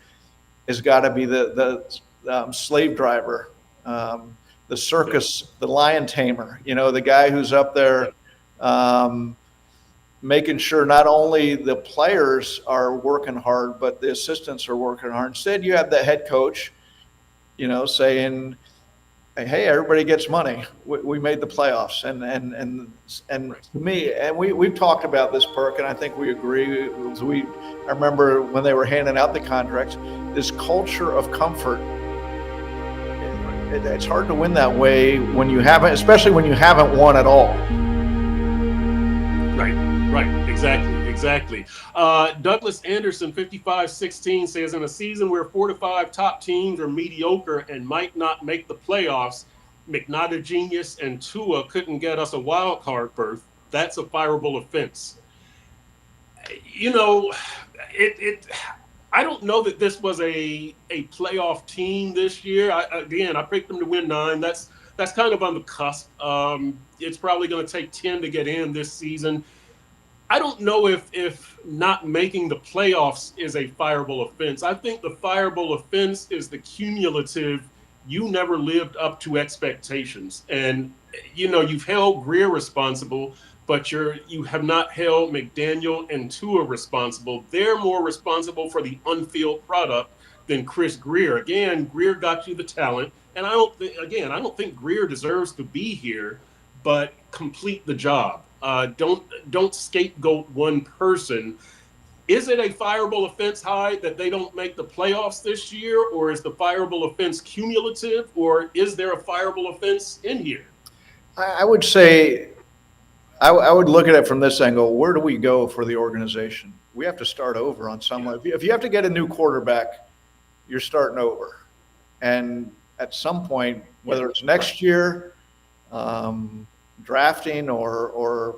has got to be the slave driver, the circus, the lion tamer. The guy who's up there making sure not only the players are working hard, but the assistants are working hard. Instead, you have the head coach, saying, "Hey, everybody gets money. We made the playoffs," and to me, and we've talked about this, Perk, and I think we agree. I remember when they were handing out the contracts, this culture of comfort. It's hard to win that way when you haven't, especially when you haven't won at all.
Right, exactly. Douglas Anderson, 55-16, says, in a season where 4 to 5 top teams are mediocre and might not make the playoffs, McNaughton Genius and Tua couldn't get us a wild card berth. That's a fireable offense. I don't know that this was a playoff team this year. I picked them to win 9. That's kind of on the cusp. It's probably going to take 10 to get in this season. I don't know if not making the playoffs is a fireable offense. I think the fireable offense is the cumulative, you never lived up to expectations. And, you've held Greer responsible, but you have not held McDaniel and Tua responsible. They're more responsible for the on-field product than Chris Greer. Again, Greer got you the talent, and I don't think Greer deserves to be here, but complete the job. Don't scapegoat one person. Is it a fireable offense, Hyde, that they don't make the playoffs this year, or is the fireable offense cumulative, or is there a fireable offense in here?
I would say, I would look at it from this angle. Where do we go for the organization? We have to start over on some level. If you have to get a new quarterback, you're starting over. And at some point, whether it's next year, drafting or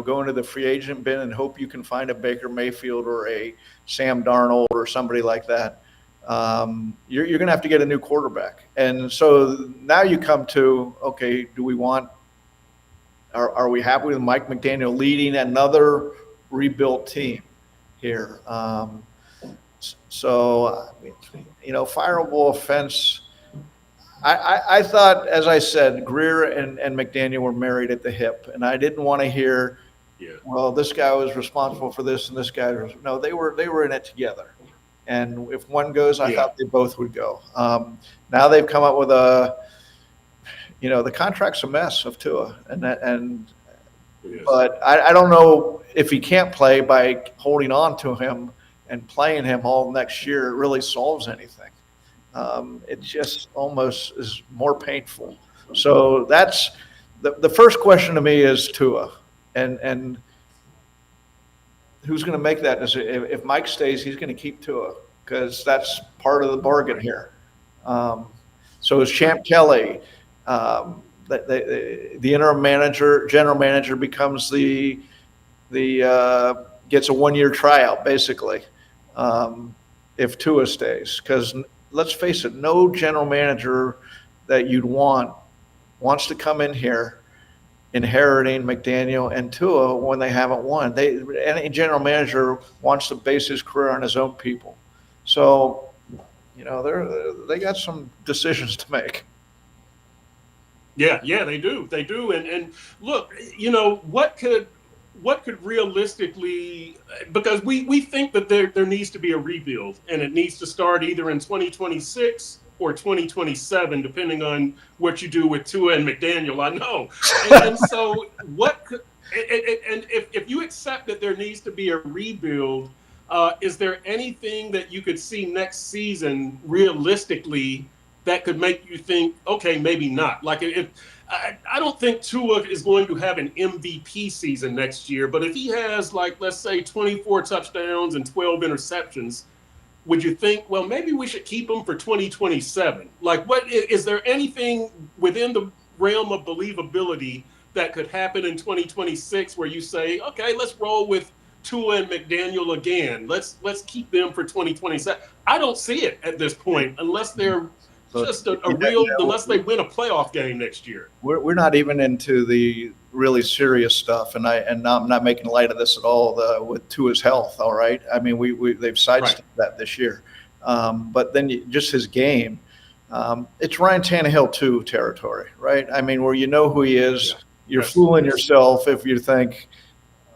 going to the free agent bin and hope you can find a Baker Mayfield or a Sam Darnold or somebody like that, you're going to have to get a new quarterback. And so now you come to, okay, are we happy with Mike McDaniel leading another rebuilt team here? Fireable offense. I thought, as I said, Greer and McDaniel were married at the hip, and I didn't want to hear, well, this guy was responsible for this and this guy was. No, they were in it together. And if one goes, I thought they both would go. Now they've come up with the contract's a mess of Tua, and
Yes.
But I don't know if he can't play by holding on to him and playing him all next year. It really solves anything. It just almost is more painful. So that's the first question to me is Tua, and who's going to make that decision? If Mike stays, he's going to keep Tua because that's part of the bargain here. Um, so is Champ Kelly. The interim manager, general manager, becomes the gets a 1 year tryout basically if Tua stays. Because let's face it, no general manager that you'd want wants to come in here inheriting McDaniel and Tua when they haven't won. Any general manager wants to base his career on his own people. So, they got some decisions to make.
Yeah, they do. They do. And look, what could realistically, because we think that there needs to be a rebuild, and it needs to start either in 2026 or 2027, depending on what you do with Tua and McDaniel. I know. And so what could, and if you accept that there needs to be a rebuild, is there anything that you could see next season realistically that could make you think, okay, maybe not? Like if I don't think Tua is going to have an MVP season next year, but if he has, like, let's say 24 touchdowns and 12 interceptions, would you think, well, maybe we should keep him for 2027? Like, what is there anything within the realm of believability that could happen in 2026 where you say, okay, let's roll with Tua and McDaniel again. Let's keep them for 2027. I don't see it at this point unless they're just unless they win a playoff game next year.
We're not even into the really serious stuff, and I'm not making light of this at all with Tua's health. All right, I mean they've sidestepped that this year, but then just his game, it's Ryan Tannehill 2 territory, right? I mean where you know who he is. Yeah. You're fooling yourself if you think,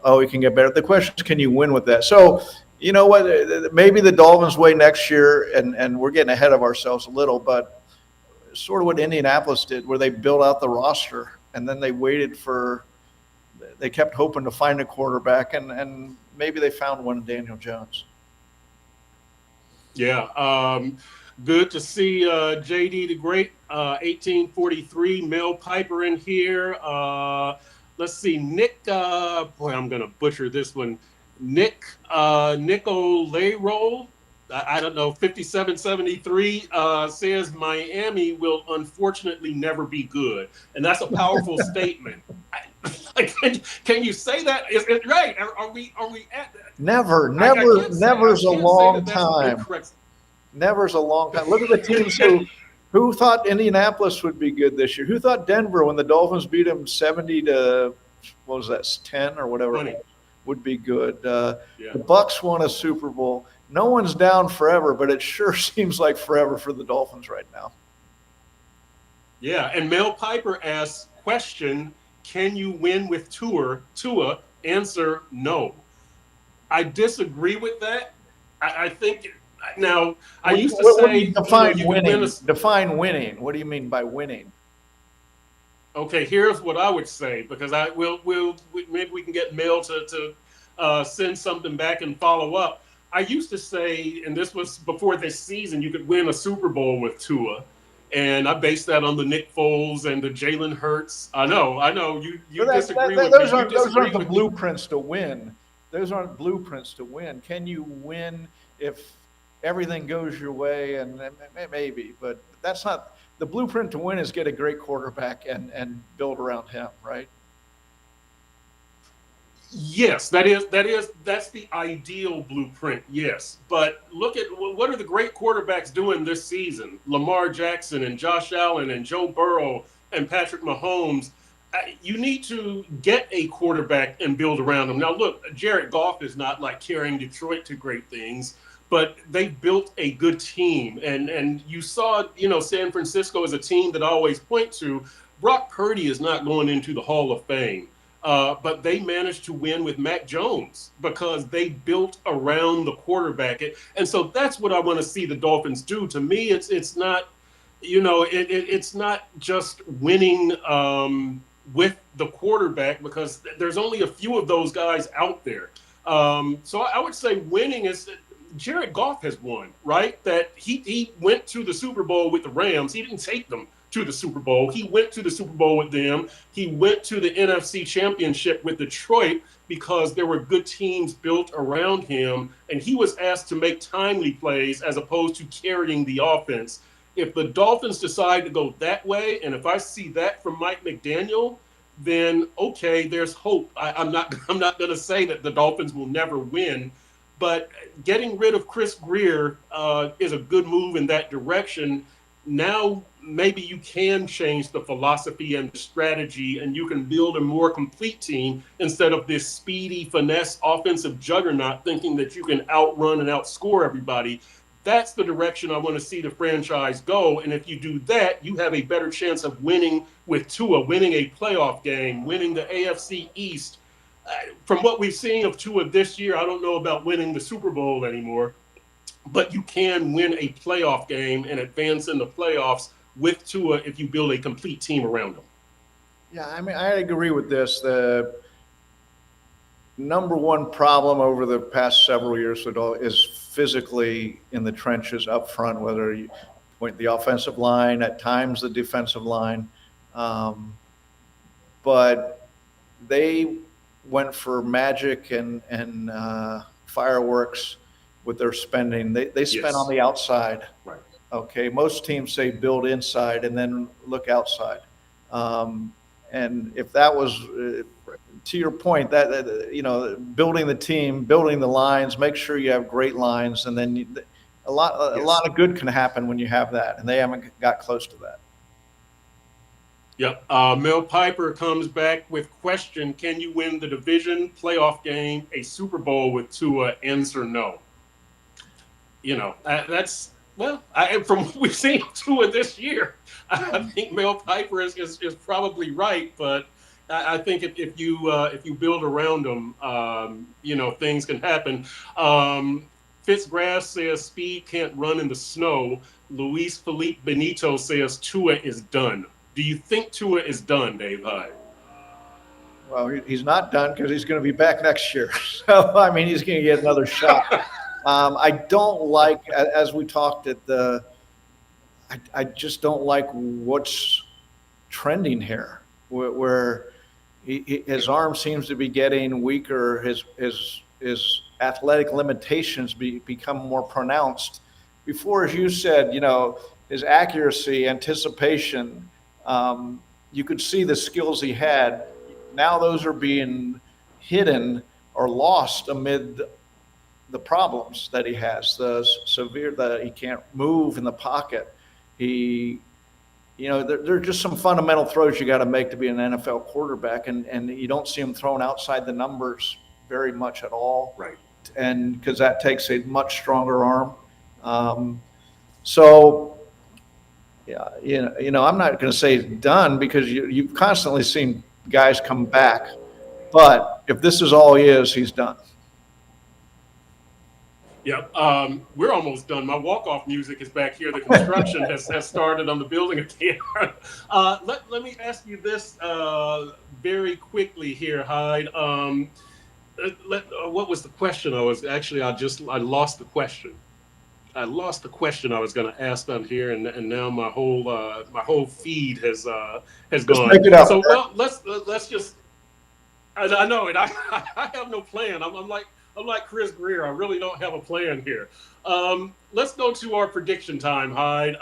oh, he can get better. The question is, can you win with that? So, you know what? Maybe the Dolphins way next year, and we're getting ahead of ourselves a little, but sort of what Indianapolis did, where they built out the roster and then they kept hoping to find a quarterback, and maybe they found one in Daniel Jones.
Yeah. Good to see JD the Great, 1843, Mel Piper in here. Let's see, Nick, boy, I'm going to butcher this one. Nick Nicolero, I don't know, 5773 says Miami will unfortunately never be good. And that's a powerful statement. Can you say that? Is it right? Are we at that?
Never's a long time. Never's a long time. Look at the teams who thought Indianapolis would be good this year. Who thought Denver, when the Dolphins beat them 70 to, what was that, 10 or whatever,
20.
Would be good. The Bucs won a Super Bowl. No one's down forever, but it sure seems like forever for the Dolphins right now.
Yeah, and Mel Piper asks, question, can you win with Tua? Answer, no. I disagree with that. I think now I used to say
define winning. Define winning. What do you mean by winning?
Okay, here's what I would say, because maybe we can get Mel to send something back and follow up. I used to say, and this was before this season, you could win a Super Bowl with Tua, and I based that on the Nick Foles and the Jalen Hurts. I know. You disagree with me.
Those aren't the blueprints to win. Those aren't blueprints to win. Can you win if everything goes your way? And maybe, but that's not. The blueprint to win is get a great quarterback and build around him, right?
Yes, that's the ideal blueprint. Yes, but look at what are the great quarterbacks doing this season? Lamar Jackson and Josh Allen and Joe Burrow and Patrick Mahomes. You need to get a quarterback and build around them. Now, look, Jared Goff is not like carrying Detroit to great things, but they built a good team. And you saw, San Francisco is a team that I always point to. Brock Purdy is not going into the Hall of Fame, but they managed to win with Mac Jones because they built around the quarterback. And so that's what I want to see the Dolphins do. To me, it's not, it's not just winning, with the quarterback because there's only a few of those guys out there. So I would say winning is Jared Goff has won, right? That he went to the Super Bowl with the Rams. He didn't take them to the Super Bowl. He went to the Super Bowl with them. He went to the NFC Championship with Detroit because there were good teams built around him, and he was asked to make timely plays as opposed to carrying the offense. If the Dolphins decide to go that way, and if I see that from Mike McDaniel, then okay, there's hope. I'm not I'm not going to say that the Dolphins will never win, but getting rid of Chris Greer is a good move in that direction. Now maybe you can change the philosophy and the strategy, and you can build a more complete team instead of this speedy finesse offensive juggernaut thinking that you can outrun and outscore everybody. That's the direction I want to see the franchise go. And if you do that, you have a better chance of winning with Tua, winning a playoff game, winning the AFC East. From what we've seen of Tua this year, I don't know about winning the Super Bowl anymore, but you can win a playoff game and advance in the playoffs with Tua if you build a complete team around him.
Yeah, I mean, I agree with this. The number one problem over the past several years is physically in the trenches up front, whether you point the offensive line, at times the defensive line. But they went for magic and fireworks with their spending. They spent
Yes.
on the outside.
Right.
Okay, most teams say build inside and then look outside. And if that was, to your point, that building the team, building the lines, make sure you have great lines, and then a lot of good can happen when you have that, and they haven't got close to that.
Yep. Mel Piper comes back with question: can you win the division, playoff game, a Super Bowl with Tua? Answer no. That's from what we've seen Tua this year, I think Mel Piper is probably right, but I think if you build around them, things can happen. Fitzgrass says speed can't run in the snow. Luis Felipe Benito says Tua is done. Do you think Tua is done, Dave Hyde?
Well, he's not done because he's going to be back next year. So, I mean, he's going to get another shot. I don't like, as we talked I just don't like what's trending here, where his arm seems to be getting weaker. His athletic limitations become more pronounced. Before, as you said, his accuracy, anticipation, you could see the skills he had. Now those are being hidden or lost amid the problems that he has, that he can't move in the pocket. There are just some fundamental throws you got to make to be an NFL quarterback, and you don't see him thrown outside the numbers very much at all.
Right.
And because that takes a much stronger arm. So, yeah, I'm not going to say he's done because you've constantly seen guys come back. But if this is all he is, he's done.
Yep. We're almost done. My walk-off music is back here. The construction has started on the building again. Let me ask you this very quickly here, Hyde. What was the question? I lost the question. I lost the question I was going to ask on here, and now my whole feed has gone.
Make it up.
So let's just. I know it. I have no plan. I'm like Chris Greer. I really don't have a plan here. Let's go to our prediction time, Hyde.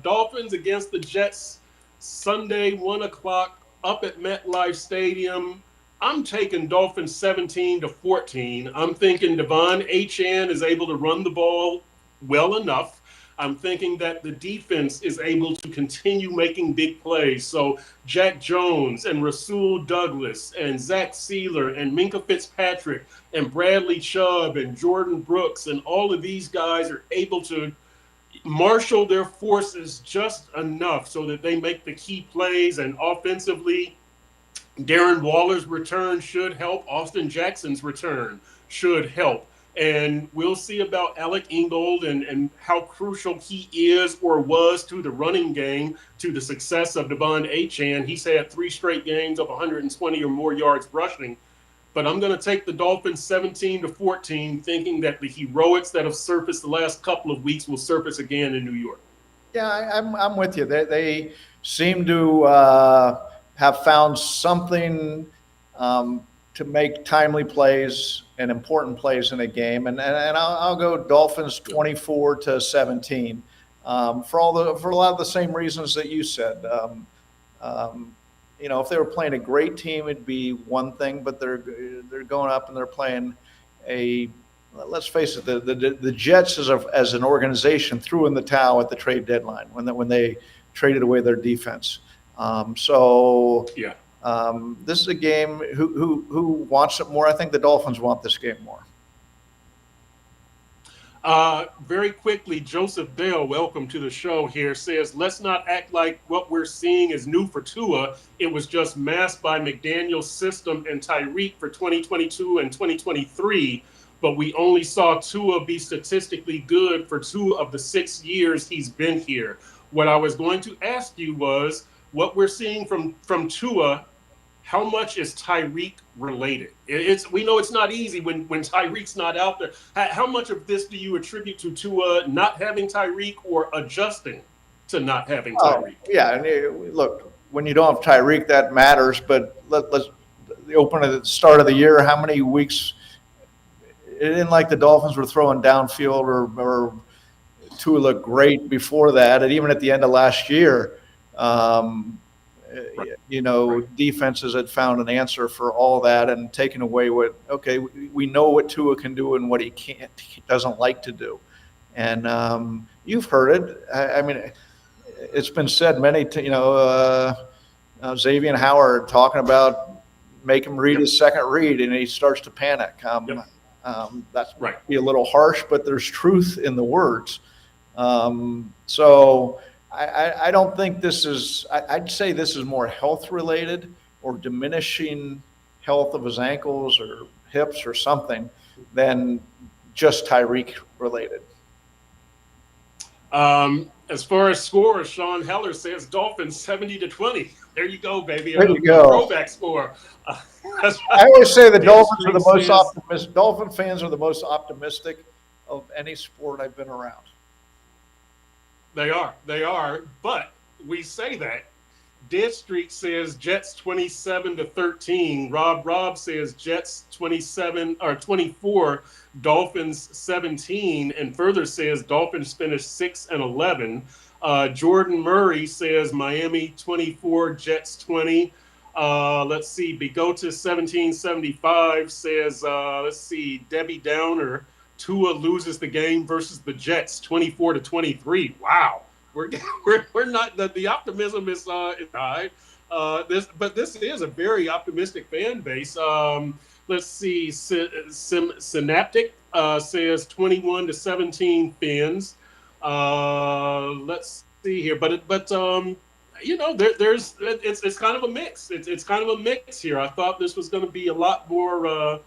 Dolphins against the Jets, Sunday, 1:00 up at MetLife Stadium. I'm taking Dolphins 17-14. I'm thinking Devon Achane is able to run the ball well enough. I'm thinking that the defense is able to continue making big plays. So Jack Jones and Rasul Douglas and Zach Sealer and Minka Fitzpatrick and Bradley Chubb and Jordan Brooks and all of these guys are able to marshal their forces just enough so that they make the key plays. And offensively, Darren Waller's return should help. Austin Jackson's return should help. And we'll see about Alec Ingold and how crucial he is or was to the running game, to the success of Devon Achane. He's had 3 straight games of 120 or more yards rushing. But I'm going to take the Dolphins 17-14, thinking that the heroics that have surfaced the last couple of weeks will surface again in New York.
Yeah, I'm with you. They seem to have found something to make timely plays and important plays in a game, and I'll go Dolphins 24-17 for a lot of the same reasons that you said. If they were playing a great team, it'd be one thing, but they're going up and they're playing a. Let's face it, the Jets as an organization threw in the towel at the trade deadline when they traded away their defense. This is a game. Who wants it more? I think the Dolphins want this game more.
Very quickly, Joseph Bell, welcome to the show here, says, let's not act like what we're seeing is new for Tua. It was just masked by McDaniel's system and Tyreek for 2022 and 2023, but we only saw Tua be statistically good for 2 of the 6 years he's been here. What I was going to ask you was, what we're seeing from Tua, how much is Tyreek related? We know it's not easy when Tyreek's not out there. How much of this do you attribute to Tua not having Tyreek or adjusting to not having Tyreek?
Yeah, and look, when you don't have Tyreek, that matters. But let's open at the start of the year. How many weeks? It isn't like the Dolphins were throwing downfield or Tua looked great before that, and even at the end of last year. Defenses had found an answer for all that and taken away we know what Tua can do and what he doesn't like to do. And you've heard it. I mean, it's been said many, Xavier Howard talking about make him read his second read and he starts to panic. That's might be a little harsh, but there's truth in the words. I don't think this is – I'd say this is more health-related or diminishing health of his ankles or hips or something than just Tyreek-related.
As far as scores, Sean Heller says Dolphins 70-20. There you go, baby.
There you go.
Throwback score.
I always say the Dolphins are the most optimistic. Dolphin fans are the most optimistic of any sport I've been around.
They are. But we say that. Dead Streak says Jets 27-13. Rob says Jets 24, Dolphins 17, and further says Dolphins finished 6-11. Jordan Murray says Miami 24, Jets 20. Let's see. Bigota 1775 says Debbie Downer. Tua loses the game versus the Jets 24-23. Wow, we're not the optimism is high. This is a very optimistic fan base. Let's see, Synaptic says 21-17 Fins. Let's see here, it's kind of a mix. It's kind of a mix here. I thought this was going to be a lot more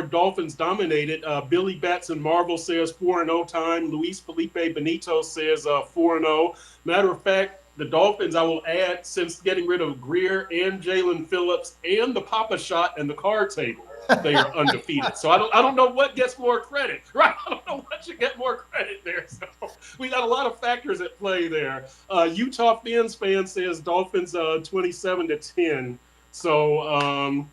Dolphins dominated. Billy Batson Marvel says 4-0 time. Luis Felipe Benito says 4-0. Matter of fact, the Dolphins, I will add, since getting rid of Greer and Jalen Phillips and the Papa Shot and the card table, they are undefeated. So I don't know what gets more credit, right? I don't know what should get more credit there. So we got a lot of factors at play there. Utah Fins fan says Dolphins 27-10. So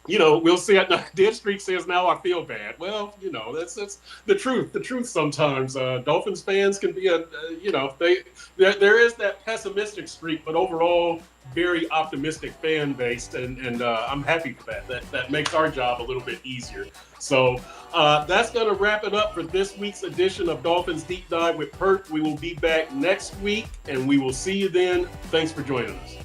we'll see. Dead Streak says now I feel bad. Well, that's the truth. The truth sometimes. Dolphins fans can be there is that pessimistic streak, but overall very optimistic fan base, and I'm happy for that. That makes our job a little bit easier. So that's going to wrap it up for this week's edition of Dolphins Deep Dive with Perk. We will be back next week, and we will see you then. Thanks for joining us.